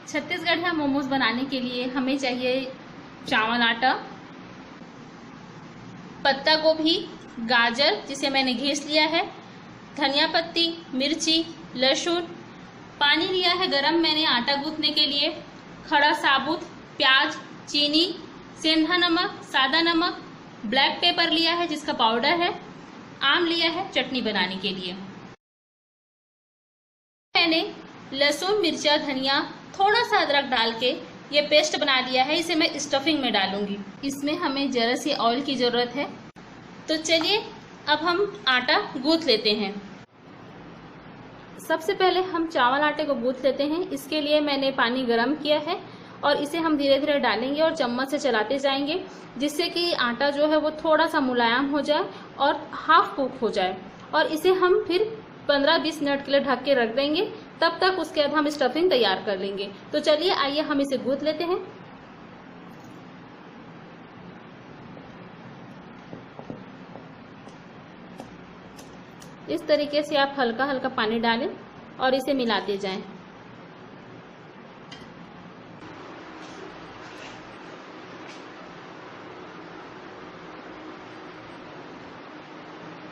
छत्तीसगढ़िया मोमोज बनाने के लिए हमें चाहिए चावल आटा, पत्ता गोभी, गाजर जिसे मैंने घिस लिया है, धनिया पत्ती, मिर्ची, लहसुन, पानी लिया है गरम मैंने आटा गूंथने के लिए, खड़ा साबुत, प्याज, चीनी, सेंधा नमक, सादा नमक, ब्लैक पेपर लिया है जिसका पाउडर है, आम लिया है चटनी बनाने के लिए। मैंने लहसुन, मिर्चा, धनिया, थोड़ा सा अदरक डाल के ये पेस्ट बना लिया है। इसे मैं स्टफिंग में डालूंगी। इसमें हमें जरा सी ऑयल की जरूरत है। तो चलिए अब हम आटा गूंथ लेते हैं। सबसे पहले हम चावल आटे को गूंथ लेते हैं। इसके लिए मैंने पानी गर्म किया है और इसे हम धीरे धीरे डालेंगे और चम्मच से चलाते जाएंगे, जिससे कि आटा जो है वो थोड़ा सा मुलायम हो जाए और हाफ कुक हो जाए। और इसे हम फिर 15-20 मिनट के लिए ढक के रख देंगे। तब तक उसके बाद हम स्टफिंग तैयार कर लेंगे। तो चलिए आइए हम इसे गूंथ लेते हैं। इस तरीके से आप हल्का हल्का पानी डालें और इसे मिलाते जाएं।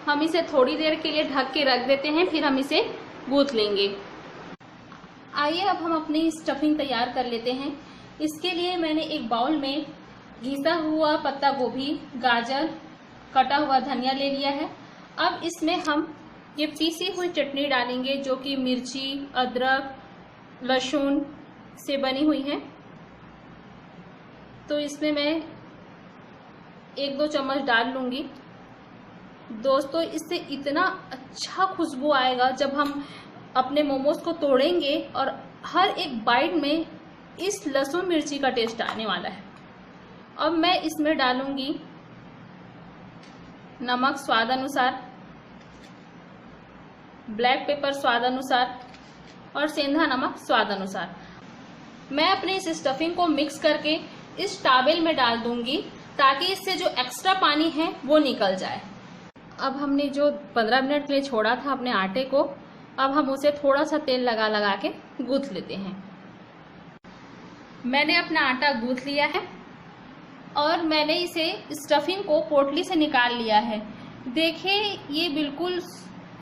हम इसे थोड़ी देर के लिए ढक के रख देते हैं, फिर हम इसे गूंथ लेंगे। आइए अब हम अपनी स्टफिंग तैयार कर लेते हैं। इसके लिए मैंने एक बाउल में घिसा हुआ पत्ता गोभी, गाजर, कटा हुआ धनिया ले लिया है। अब इसमें हम ये पीसी हुई चटनी डालेंगे जो कि मिर्ची, अदरक, लहसुन से बनी हुई है। तो इसमें मैं 1-2 चम्मच डाल लूंगी। दोस्तों, इससे इतना अच्छा खुशबू आएगा जब हम अपने मोमोज को तोड़ेंगे और हर एक बाइट में इस लहसुन मिर्ची का टेस्ट आने वाला है। अब मैं इसमें डालूंगी नमक स्वाद अनुसार, ब्लैक पेपर स्वाद अनुसार और सेंधा नमक स्वाद अनुसार। मैं अपने इस स्टफिंग को मिक्स करके इस टॉवेल में डाल दूंगी ताकि इससे जो एक्स्ट्रा पानी है वो निकल जाए। अब हमने जो 15 मिनट के लिए छोड़ा था अपने आटे को, अब हम उसे थोड़ा सा तेल लगा लगा के गूंथ लेते हैं। मैंने अपना आटा गूंथ लिया है और मैंने इसे स्टफिंग को पोटली से निकाल लिया है। देखिए ये बिल्कुल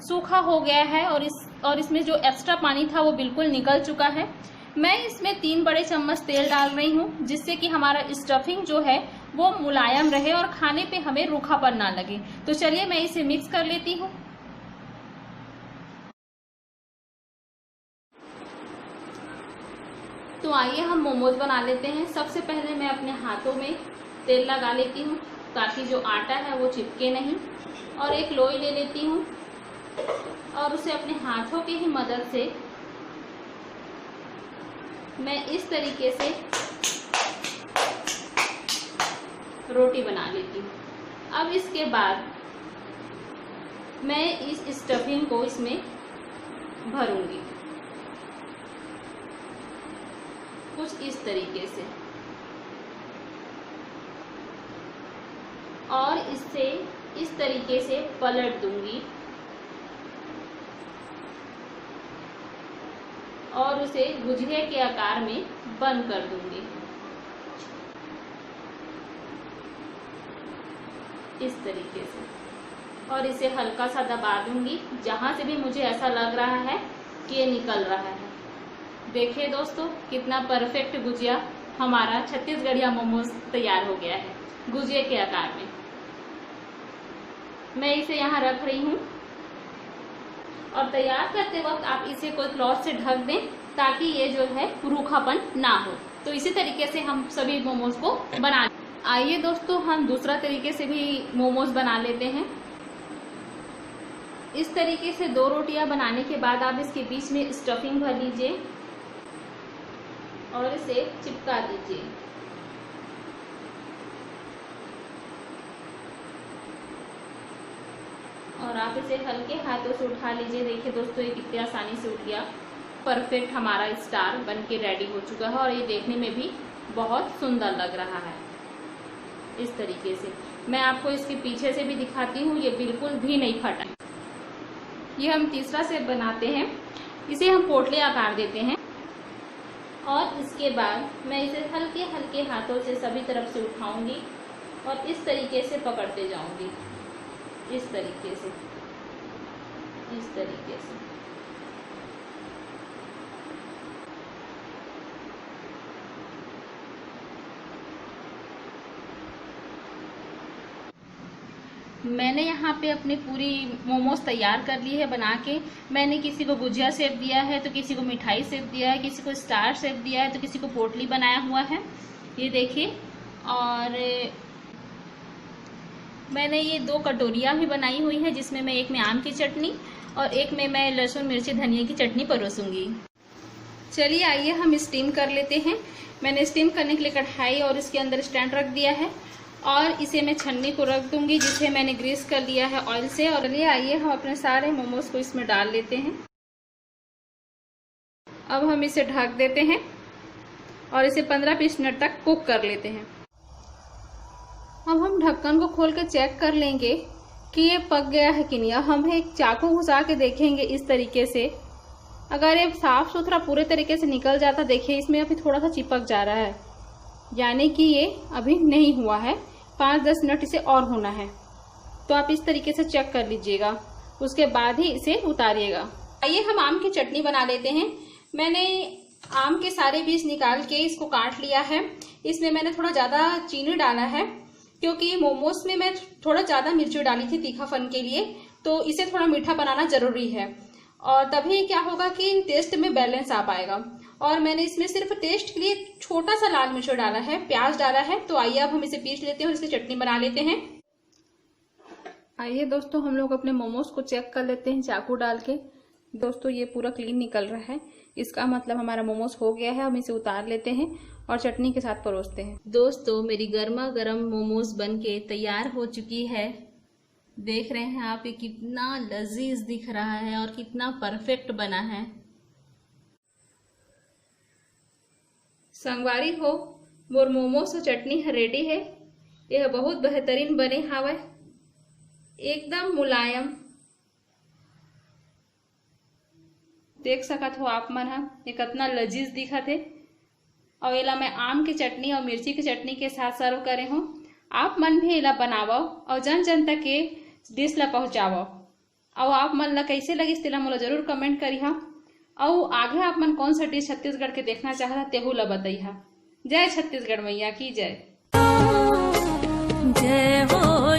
सूखा हो गया है और इसमें जो एक्स्ट्रा पानी था वो बिल्कुल निकल चुका है। मैं इसमें 3 बड़े चम्मच तेल डाल रही हूँ, जिससे कि हमारा स्टफिंग जो है वो मुलायम रहे और खाने पे हमें रूखापन ना लगे। तो चलिए मैं इसे मिक्स कर लेती हूँ। तो आइए हम मोमोज बना लेते हैं। सबसे पहले मैं अपने हाथों में तेल लगा लेती हूँ ताकि जो आटा है वो चिपके नहीं, और एक लोई ले लेती हूँ और उसे अपने हाथों की ही मदद से मैं इस तरीके से रोटी बना लेती हूँ। अब इसके बाद मैं इस स्टफिंग को इसमें भरूंगी कुछ इस तरीके से, और इससे इस तरीके से पलट दूंगी और उसे गुजिया के आकार में बंद कर दूंगी इस तरीके से, और इसे हल्का सा दबा दूंगी जहां से भी मुझे ऐसा लग रहा है कि ये निकल रहा है। देखिए दोस्तों, कितना परफेक्ट गुजिया हमारा छत्तीसगढ़िया मोमोज तैयार हो गया है गुजिया के आकार में। मैं इसे यहाँ रख रही हूँ और तैयार करते वक्त आप इसे कोई क्लॉथ से ढक दें ताकि ये जो है रूखापन ना हो। तो इसी तरीके से हम सभी मोमोज को बना। आइए दोस्तों, हम दूसरा तरीके से भी मोमोज बना लेते हैं। इस तरीके से 2 रोटियां बनाने के बाद आप इसके बीच में स्टफिंग भर लीजिए और इसे चिपका दीजिए। और आप इसे हल्के हाथों से उठा लीजिए। देखिए दोस्तों, ये कितनी आसानी से उठ गया। परफेक्ट हमारा स्टार बनके रेडी हो चुका है और ये देखने में भी बहुत सुंदर लग रहा है। इस तरीके से मैं आपको इसके पीछे से भी दिखाती हूँ, ये बिल्कुल भी नहीं फटा। ये हम तीसरा सेट बनाते हैं। इसे हम पोटली आकार देते हैं। और इसके बाद मैं इसे हल्के हल्के हाथों से सभी तरफ से उठाऊंगी और इस तरीके से पकड़ते जाऊंगी, इस तरीके से, इस तरीके से। मैंने यहाँ पे अपनी पूरी मोमोज तैयार कर ली है बना के। मैंने किसी को गुजिया शेप दिया है, तो किसी को मिठाई शेप दिया है, किसी को स्टार शेप दिया है, तो किसी को पोटली बनाया हुआ है, ये देखिए। और मैंने ये 2 कटोरियाँ भी बनाई हुई है, जिसमें मैं एक में आम की चटनी और एक में मैं लहसुन मिर्ची धनिया की चटनी परोसूंगी। चलिए आइए हम स्टीम कर लेते हैं। मैंने स्टीम करने के लिए कढ़ाई और इसके अंदर स्टैंड रख दिया है और इसे मैं छन्नी को रख दूंगी, जिसे मैंने ग्रीस कर लिया है ऑयल से। और चलिए आइए हम अपने सारे मोमोज को इसमें डाल लेते हैं। अब हम इसे ढक देते हैं और इसे 15-20 मिनट तक कुक कर लेते हैं। अब हम ढक्कन को खोल के चेक कर लेंगे कि ये पक गया है कि नहीं। अब हम एक चाकू घुसा के देखेंगे इस तरीके से। अगर ये साफ सुथरा पूरे तरीके से निकल जाता, देखिए इसमें अभी थोड़ा सा चिपक जा रहा है, यानी कि ये अभी नहीं हुआ है। 5-10 मिनट इसे और होना है, तो आप इस तरीके से चेक कर लीजिएगा, उसके बाद ही इसे उतारिएगा। आइए हम आम की चटनी बना लेते हैं। मैंने आम के सारे बीज निकाल के इसको काट लिया है। इसमें मैंने थोड़ा ज़्यादा चीनी डाला है, क्योंकि मोमोज में मैं थोड़ा ज़्यादा मिर्ची डाली थी तीखापन के लिए, तो इसे थोड़ा मीठा बनाना जरूरी है, और तभी क्या होगा कि टेस्ट में बैलेंस आ पाएगा। और मैंने इसमें सिर्फ टेस्ट के लिए छोटा सा लाल मिर्च डाला है, प्याज डाला है। तो आइए अब हम इसे पीस लेते हैं और इसकी चटनी बना लेते हैं। आइए दोस्तों हम लोग अपने मोमोज को चेक कर लेते हैं चाकू डाल के। दोस्तों ये पूरा क्लीन निकल रहा है, इसका मतलब हमारा मोमोज हो गया है। हम इसे उतार लेते हैं और चटनी के साथ परोसते हैं। दोस्तों मेरी गर्मा गर्म मोमोज बन के तैयार हो चुकी है। देख रहे हैं आप, ये कितना लजीज दिख रहा है और कितना परफेक्ट बना है। संगवारी हो, मोर मोमोज और चटनी रेडी है। यह बहुत बेहतरीन बने हावे, एकदम मुलायम। देख सकत हो आप मन, ये कितना लजीज दिखत है। और एला मैं आम की चटनी और मिर्ची की चटनी के साथ सर्व करे हूँ। आप मन भी एला बनावो और जन जन तक के डिश ला पहुँचावो। और आप मन ला कैसे लगिस तेला मोला जरूर कमेंट करिहा। और आगे आप मन कौन सा डिश छत्तीसगढ़ के देखना चाहता तेहू ला बताइहा। जय छत्तीसगढ़ मैया की जय। जय हो।